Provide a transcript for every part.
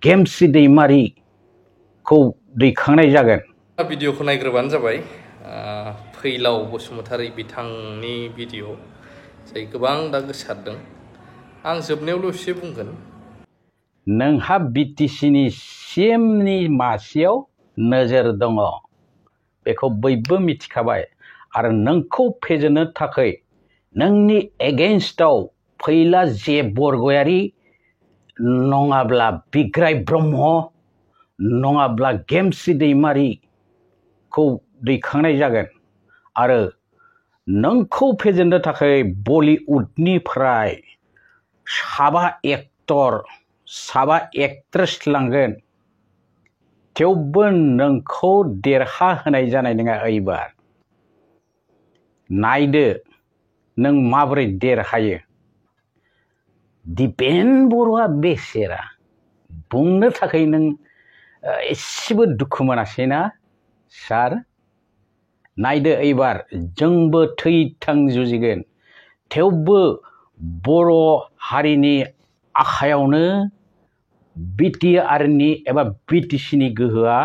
गेमस्रि दैमारिखौ दैखांनाय जागोन। भिडिअखौ नायग्रोबानो जाबाय फैलाव बसुमतारी बिथांनि भिडिअ जाय गोबां दा गोसारदों। आं जोबनायावल' एसे बुंगोन। नोंहा बिटिसिनि सिएमनि मासियाव नोजोर दङ, बेखौ बयबो मिथिखाबाय आरो नोंखौ फेजेननो थाखाय नोंनि एगेन्स्टआव फैला जे बरगयारी नङाब्ला बिग्राय ब्रह्म नङाब्ला गेमस्रि दैमारिखौ दैखांनाय जागोन आरो नोंखौ फेजेननो थाखाय बलिउडनिफ्राय साबा एक्टर साबा एक्ट्रेस लांगोन, थेवबो नोंखौ देरहाहोनाय जानाय नङा। एबार नायदो नों माबोरै देरहायो। दिपेन बर'आ बेसेरा बुंनो थाखाय नों एसेबो दुखु मोनासैना सार? नायदो एबार जोंबो थै-थां जुजिगोन, थेवबो बर' हारिनि आखायावनो बिटिआरनि एबा बिटिसिनि गोहोआ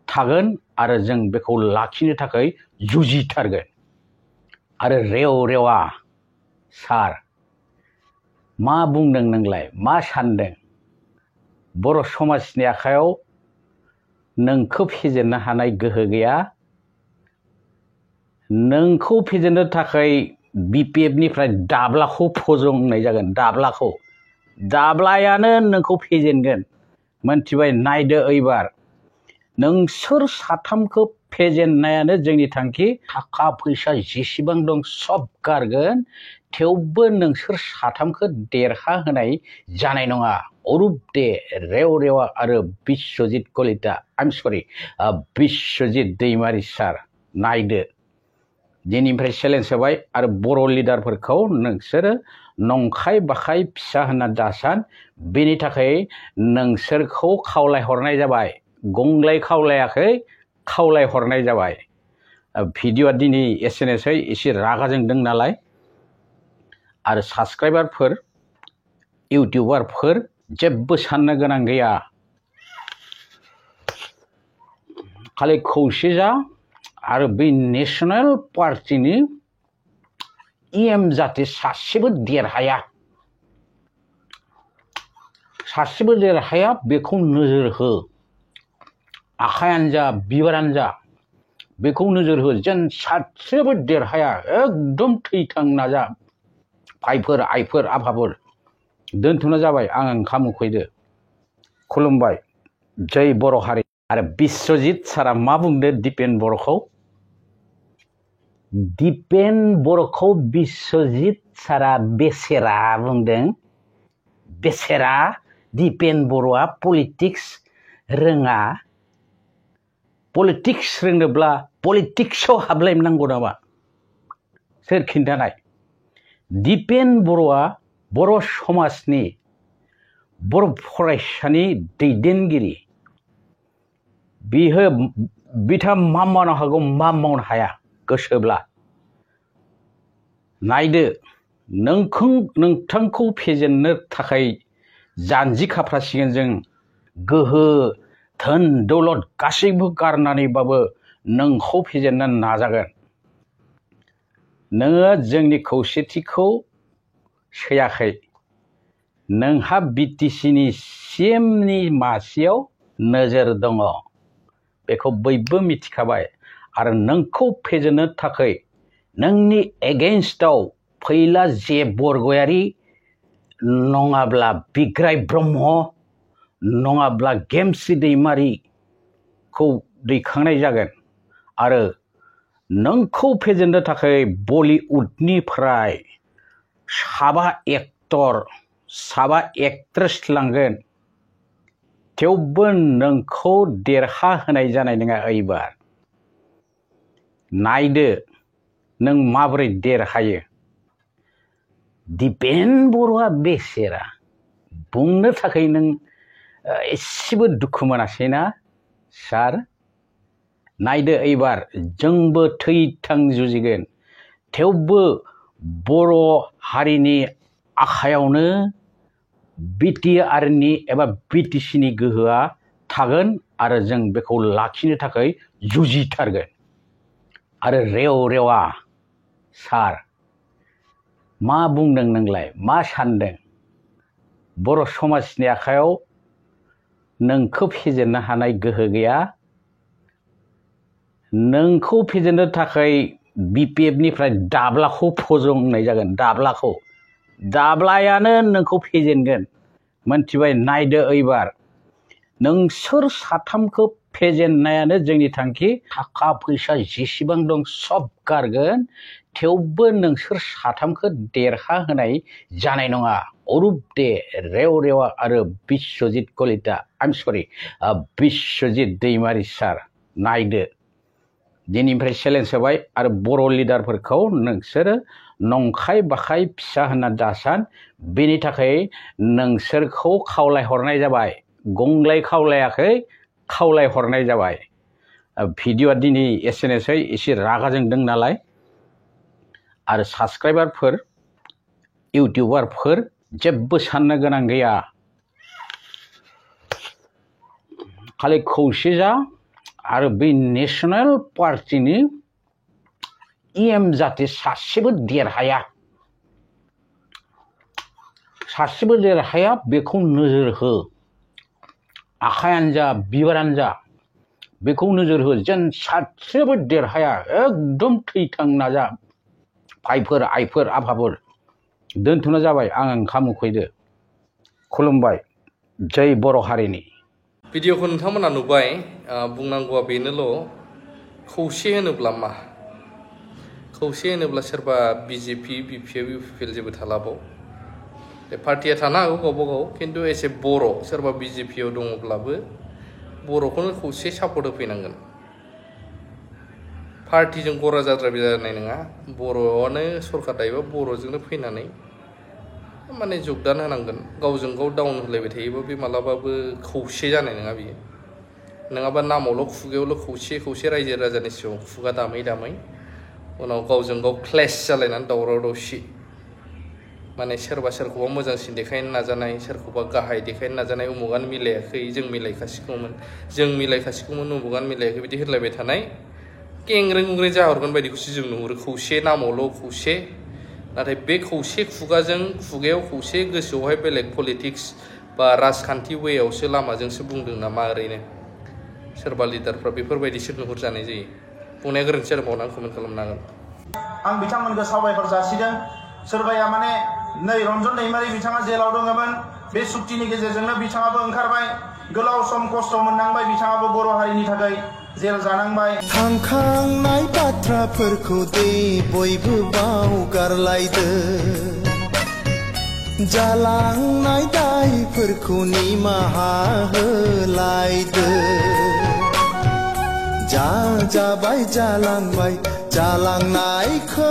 थागोन आरो जों बेखौ लाखिनो थाखाय जुजिथारगोन। आरो रेव रेवा सार, मा बुंदों नोंलाय? मा सानदों? बर' समाजनि आखायाव नोंखौ फेजेननो हानाय गोहो गैया। नोंखौ फेजेननो थाखाय बिपिएफनिफ्राय दाब्लाखौ फजंनाय जागोन। दाब्लायानो नोंखौ फेजेनगोन, मोनथिबाय? नायदो एबार नोंसोर साथामखौ फेजेननायानो जोंनि थांखि। थाखा फैसा जेसेबां दं सब गारगोन, थेवबो नोंसोर साथामखौ देरहाहोनाय जानाय नङा। अरुप दे, रेव रेवा आरो बिस्वजित कलिता, बिस्वजित दैमारि सार, नायदो दिनैनिफ्राय चेलेन्ज होबाय आरो बर' लिडारफोरखौ नोंसोरो नंखाय बाखाय फिसा होनना दासान। बेनि थाखाय नोंसोरखौ खावलायहरनाय जाबाय, गंग्लाय खावलायाखै, खावलायहरनाय जाबाय। भिडिअआ दिनै एसेनोसै, एसे रागा जोंदों नालाय। आरो साबस्क्राइबारफोर, इउटिउबारफोर जेबो साननो गोनां गैया, खालि खौसे जा आरो बै नेशनेल पार्टिनि इएम जाहाथे सासेबो देरहाया बेखौ नोजोर हो। आखायानो जा बिबारानो जा बेखौ नोजोर हो, जेन सासेबो देरहाया। एकदम थैथां नाजा भाइफोर, आइफोर, आफाफोर, दोनथ'नो जाबाय। आं ओंखाम उखैदो। खुलुमबाय। जय बर' हारि। आरो बिस्वजित सारा मा बुंदो दिपेन बर'खौ? दिपेन बर'खौ बिस्वजित सारा बेसेरा बुंदों। बेसेरा दिपेन बर'आ पलिटिक्स रोङा। पलिटिक्स रोंनोब्ला पलिटिक्सआव हाबलायनांगौ नामा? सोर खिन्थानाय? दिपेन बर'आ बर' समाजनि, बर' फरायसानि दैदेनगिरि। बिथाङा मा मावनो हागौ, मा मावनो हाया गोसोब्ला। नायदो नोंथांखौ फेजेननो थाखाय जानजि खाफ्रासिगोन जों। गोहो धोन दौलत गासैबो गारनानैबाबो नोंखौ फेजेननो नाजागोन। नोङो जोंनि खौसेथिखौ सैयाखै। नोंहा बिटिसिनि सिएमनि मासियाव नोजोर दङ, बेखौ बयबो मिथिखाबाय आरो नोंखौ फेजेननो थाखाय नोंनि एगेन्स्टआव फैला जे बरगयारी नङाब्ला बिग्राय ब्रह्म नङाब्ला गेमस्रि दैमारिखौ दैखांनाय जागोन आरो नोंखौ फेजेननो थाखाय बलिउडनिफ्राय साबा एक्टर साबा एक्ट्रेस लांगोन, थेवबो नोंखौ देरहाहोनाय जानाय नङा। एबार नायदो नों माबोरै देरहायो। दिपेन बर'आ बेसेरा बुंनो थाखाय नों एसेबो दुखु मोनासैना सार? नायदो एबार जोंबो थै-थां जुजिगोन, थेवबो बर' हारिनि आखायावनो बिटिआरनि एबा बिटिसिनि गोहोआ थागोन आरो जों बेखौ लाखिनो थाखाय जुजिथारगोन। आरो रेव रेवा सार मा बुंदों नोंलाय, मा सानदों? बर' समाजनि आखायाव नोंखौ फेजेननो हानाय गोहो गैया। नोंखौ फेजेननो थाखाय बिपिएफनिफ्राय दाब्लाखौ फजंनाय जागोन। दाब्लायानो नोंखौ फेजेनगोन। मोनथिबाय? नायदो एबार नोंसोर साथामखौ फेजेननायानो जोंनि थांखि। थाखा फैसा जेसेबां दं सब गारगोन, थेवबो नोंसोर साथामखौ देरहाहोनाय जानाय नङा। अरुप दे, रेव रेवा आरो बिश्वजित कलिता, बिश्वजित दैमारि सार, नायदो दिनैनिफ्राय चेलेन्ज होबाय आरो बर' लिडारफोरखौ नोंसोरो नंखाय बाखाय फिसा होनना दासान। बेनि थाखाय नोंसोरखौ खावलायहरनाय जाबाय। गंग्लाय खावलायाखै, खावलायहरनाय जाबाय। भिडिअ'आ दिनै एसेनोसै, एसे रागा जोंदों नालाय। आरो साबस्क्राइबारफोर, इउटिउबारफोर जेबो साननो गोनां गैया। खालि खौसे जा आरो बे नेशनेल पार्टिनि इएम जाहाथे सासेबो देरहाया बेखौ नोजोर हो। आखायानो जा बिबारानो जा बेखौ नोजोर हो, जेन सासेबो देरहाया। एकदम थैथां नाजा भाइफोर, आइफोर, आफाफोर। दोनथ'नो जाबाय, आं ओंखाम उखैदो। खुलुमबाय। जै बर' हारिनि। भिडिअखौ नोंथांमोना नुबाय। बुंनांगौआ बेनोल', खौसे होनोब्ला मा? खौसे होनोब्ला सोरबा बिजेपि, बिपिएफ, इउपिपिएल जेबो थालाबाव। बे पार्टिया थानो हागौ गावबा गाव, खिन्थु एसे बर' सोरबा बिजेपिआव दङब्लाबो बर'खौनो खौसे सापर्ट होफैनांगोन। पार्टिजों गरा जाद्राय जानाय नङा। बर'आनो सरकार दायोबा बर'जोंनो फैनानै माने जगदान होनांगोन। गावजों गाव डाउन होलायबाय थायोबा बे मालाबाबो खौसे जानाय नङा बियो। नङाबा नामावल' खुगायावल' खौसे खौसे रायजो राजानि सिगाङाव खुगा दामै दामै उनाव गावजों गाव क्लेश जालायनानै दावराव दावसि, माने सोरबा सोरखौबा मोजांसिन देखायनो नाजानाय, सोरखौबा गाहाय देखायनो नाजानाय, उमुगानो मिलायाखै, जों मिलायखासिगौमोन, उमुगानो मिलायाखै, बिदि होनलायबाय थानाय गेंग्रें गुंग्रें जाहरगोन बायदिखौसो जों नुहुरो। खौसे नामावल' खौसे, नाथाय बे खौसे खुगायाव खौसे, गोसोआवहाय बेलेग पलिटिक्स बा राजखान्थि वेआवसो लामाजोंसो बुंदों नामा? ओरैनो सोरबा लिडारफ्रा बेफोरबायदिसो नुहुरजानाय जायो। बुंनाया गोरोन्थि जादोंबाव आं कमेन्ट खालामनो हागोन। आं बिथांमोनखौ साबायखर जासिदों। सोरबाया माने नै रन्जन दैमारि बिथाङा जेलाव दङमोन, बे सुक्तिनि गेजेरजोंनो बिथाङाबो ओंखारबाय। गोलाव सम खस्थ' मोननांबाय, बिथाङाबो बर' हारिनि थाखाय जेल जानांबाय। थांखांनाय बाथ्राफोरखौ दे बयबो बावगारलायदो, जालांनाय दायफोरखौ निमाहा होलायदो। जाबाय जालांबाय, जालांनायखौ